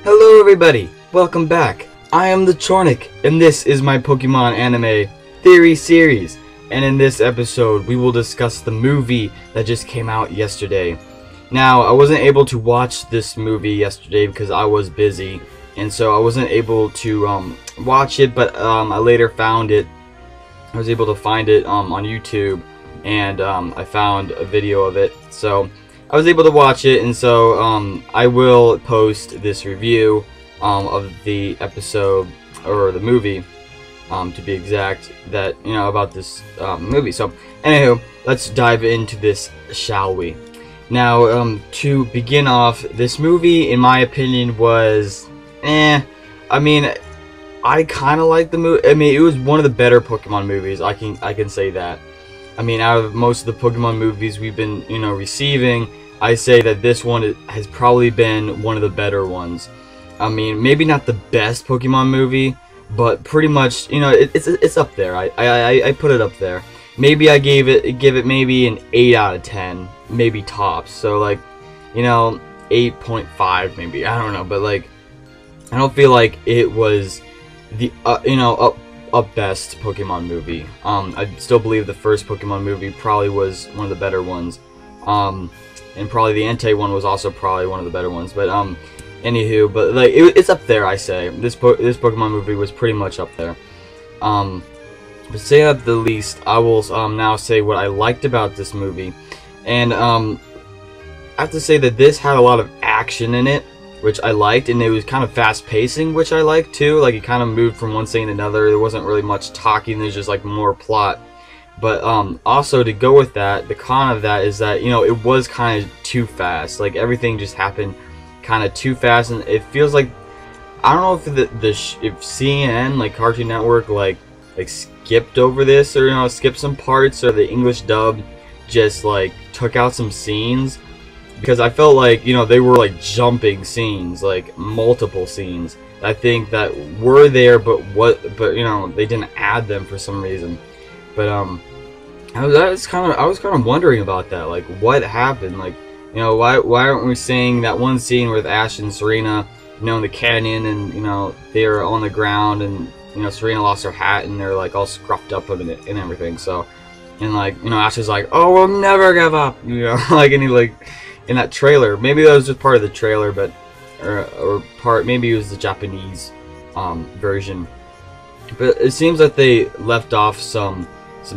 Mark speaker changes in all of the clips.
Speaker 1: Hello everybody, welcome back. I am TheChornick, and this is my Pokemon anime theory series. And in this episode, we will discuss the movie that just came out yesterday. Now, I wasn't able to watch this movie yesterday because I was busy, and so I wasn't able to watch it, but I later found it. I was able to find it on YouTube, and I found a video of it, so I was able to watch it, and so I will post this review of the episode, or the movie, to be exact, that, you know, about this movie. So, anywho, let's dive into this, shall we? Now, to begin off, this movie, in my opinion, was, I mean, I kind of liked the movie. I mean, it was one of the better Pokemon movies. I can say that. I mean, out of most of the Pokemon movies we've been, you know, receiving, I say that this one has probably been one of the better ones. I mean, maybe not the best Pokemon movie, but pretty much, you know, it's up there. I put it up there. Maybe I give it maybe an 8 out of 10, maybe tops. So like, you know, 8.5 maybe. I don't know, but like, I don't feel like it was the you know, up best Pokemon movie. I still believe the first Pokemon movie probably was one of the better ones. And probably the Entei one was also probably one of the better ones. But anywho, but like it's up there. I say this Pokemon movie was pretty much up there. But to say at the least, I will now say what I liked about this movie, and I have to say that this had a lot of action in it, which I liked, and it was kind of fast pacing, which I liked too. Like it kind of moved from one scene to another. There wasn't really much talking. There's just like more plot. But also to go with that, the con of that is that, you know, it was kind of too fast. Like everything just happened kind of too fast, and it feels like, I don't know if if CNN, like Cartoon Network, like skipped over this, or, you know, skipped some parts, or the English dub just like took out some scenes, because I felt like, you know, they were like jumping scenes, like multiple scenes I think that were there, but you know, they didn't add them for some reason. But I was kind of wondering about that, like what happened, like, you know, why aren't we seeing that one scene with Ash and Serena, you know, in the canyon, and, you know, they're on the ground, and, you know, Serena lost her hat, and they're like all scruffed up and everything. So, and like, you know, Ash is like, oh, we'll never give up, you know, like, and he, like, in that trailer, maybe that was just part of the trailer, but or part, maybe it was the Japanese version. But it seems that they left off some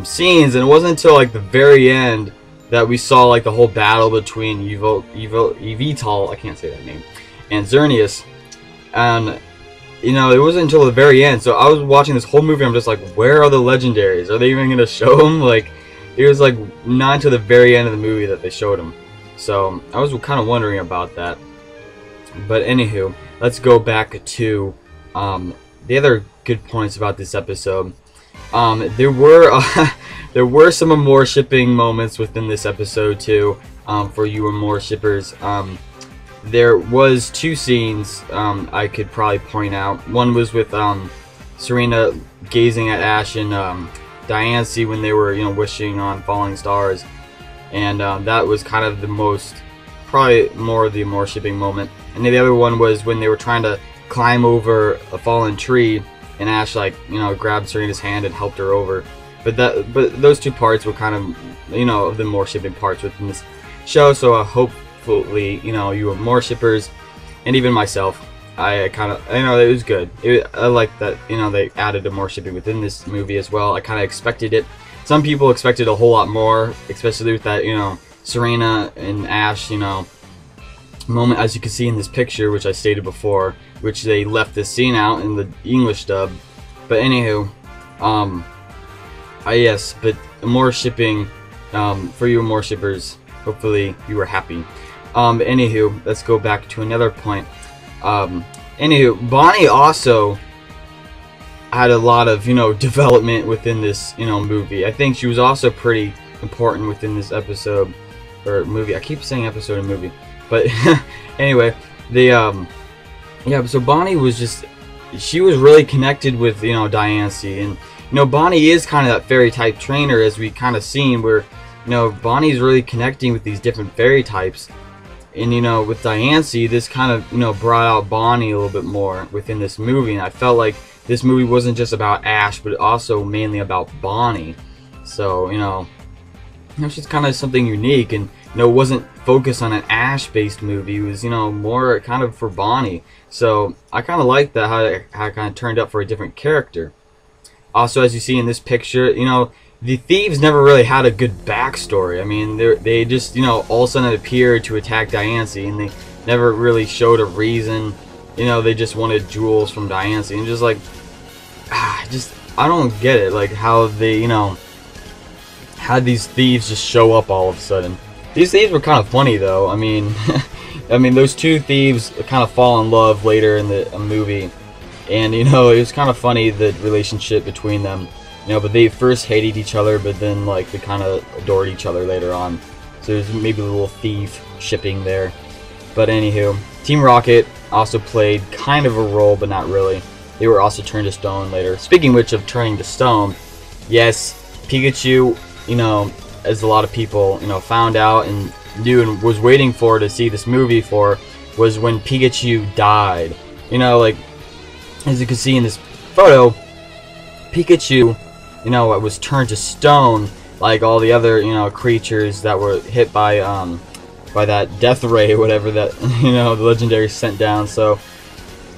Speaker 1: scenes, and it wasn't until like the very end that we saw like the whole battle between Yveltal, I can't say that name, and Xerneas. And, you know, it wasn't until the very end. So I was watching this whole movie, I'm just like, where are the legendaries? Are they even gonna show them? Like, it was like not until the very end of the movie that they showed them. So I was kind of wondering about that. But anywho, let's go back to the other good points about this episode. There were some Amore shipping moments within this episode too, for you Amore shippers. There was two scenes I could probably point out. One was with Serena gazing at Ash and Diancie when they were, you know, wishing on falling stars, and that was kind of the most, probably more of the Amore shipping moment. And the other one was when they were trying to climb over a fallen tree, and Ash, like, you know, grabbed Serena's hand and helped her over. But those two parts were kind of, you know, the more shipping parts within this show. So hopefully, you know, you Amore shippers, and even myself, I kind of, you know, it was good. I like that, you know, they added Amore shipping within this movie as well. I kind of expected it. Some people expected a whole lot more, especially with that, you know, Serena and Ash, you know, moment, as you can see in this picture, which I stated before, which they left this scene out in the English dub. But anywho, yes, but more shipping, for you more shippers, hopefully you were happy. Anywho, let's go back to another point. Anywho, Bonnie also had a lot of, you know, development within this, you know, movie. I think she was also pretty important within this episode, or movie. I keep saying episode and movie. But anyway, yeah, so Bonnie was just, she was really connected with, you know, Diancie, and, you know, Bonnie is kind of that fairy type trainer, as we kind of seen, where, you know, Bonnie's really connecting with these different fairy types, And you know, with Diancie, this kind of, you know, brought out Bonnie a little bit more within this movie, and I felt like this movie wasn't just about Ash, but also mainly about Bonnie. So, you know, it's just kind of something unique, and you know, it wasn't focused on an Ash-based movie. It was, you know, more kind of for Bonnie. So I kind of like that, how it kind of turned up for a different character. Also, as you see in this picture, you know, the thieves never really had a good backstory. I mean, they just, you know, all of a sudden appeared to attack Diancie, and they never really showed a reason. You know, they just wanted jewels from Diancie, and just like, I don't get it, like how they, you know, had these thieves just show up all of a sudden. These thieves were kind of funny though. I mean, I mean, those two thieves kind of fall in love later in the movie, and you know, it was kind of funny, the relationship between them. You know, but they first hated each other, but then like they kind of adored each other later on. So there's maybe a little thief shipping there. But anywho, Team Rocket also played kind of a role, but not really. They were also turned to stone later. Speaking which of turning to stone, yes, Pikachu, you know, as a lot of people, you know, found out and knew and was waiting for to see this movie for, was when Pikachu died. You know, like, as you can see in this photo, Pikachu, you know, was turned to stone like all the other, you know, creatures that were hit by that death ray or whatever that, you know, the legendary sent down. So,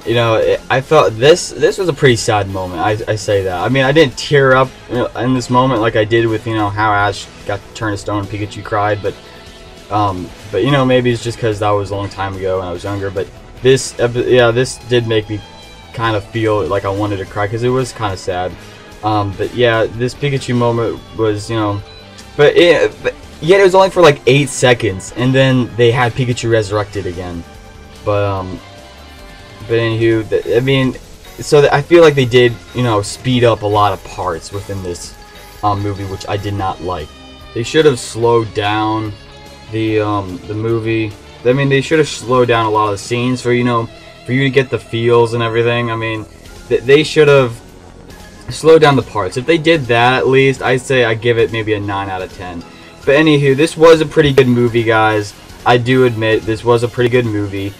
Speaker 1: you know, I felt this was a pretty sad moment. I say that. I mean, I didn't tear up, you know, in this moment like I did with, you know, how Ash got turned to stone and Pikachu cried, but you know, maybe it's just because that was a long time ago and I was younger. But this, yeah, this did make me kind of feel like I wanted to cry because it was kind of sad. But yeah, this Pikachu moment was, you know, but yet it was only for like 8 seconds, and then they had Pikachu resurrected again. But anywho, I mean, so I feel like they did, you know, speed up a lot of parts within this movie, which I did not like. They should have slowed down the movie. I mean, they should have slowed down a lot of the scenes for, you know, for you to get the feels and everything. I mean, they should have slow down the parts. If they did that, at least, I'd say I give it maybe a 9 out of 10. But anywho, this was a pretty good movie, guys. I do admit this was a pretty good movie.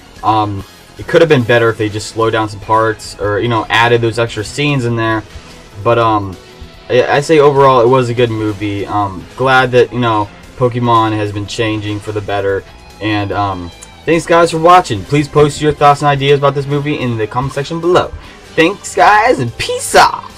Speaker 1: It could have been better if they just slowed down some parts, or, you know, added those extra scenes in there. But I say overall it was a good movie. Glad that, you know, Pokemon has been changing for the better. And thanks, guys, for watching. Please post your thoughts and ideas about this movie in the comment section below. Thanks, guys, and peace out.